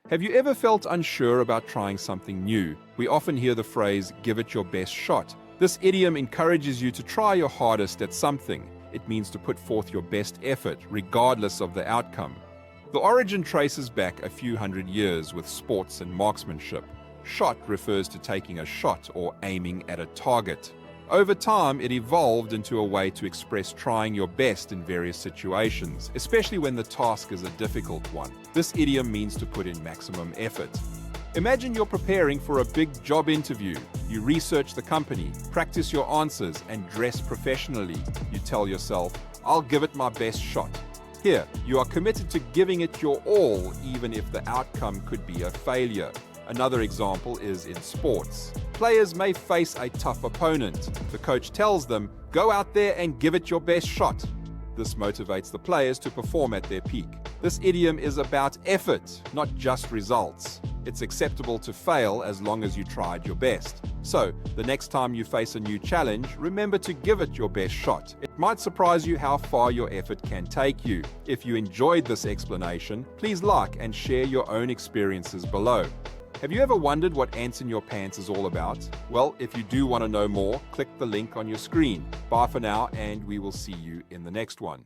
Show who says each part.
Speaker 1: Have you ever felt unsure about trying something new? We often hear the phrase, give it your best shot. This idiom encourages you to try your hardest at something. It means to put forth your best effort, regardless of the outcome. The origin traces back a few hundred years with sports and marksmanship. Shot refers to taking a shot or aiming at a target. Over time, it evolved into a way to express trying your best in various situations, especially when the task is a difficult one. This idiom means to put in maximum effort. Imagine you're preparing for a big job interview. You research the company, practice your answers, and dress professionally. You tell yourself, I'll give it my best shot. Here, you are committed to giving it your all, even if the outcome could be a failure. Another example is in sports. Players may face a tough opponent. The coach tells them, go out there and give it your best shot. This motivates the players to perform at their peak. This idiom is about effort, not just results. It's acceptable to fail as long as you tried your best. So, the next time you face a new challenge, remember to give it your best shot. It might surprise you how far your effort can take you. If you enjoyed this explanation, please like and share your own experiences below. Have you ever wondered what ants in your pants is all about? Well, if you do want to know more, click the link on your screen. Bye for now, and we will see you in the next one.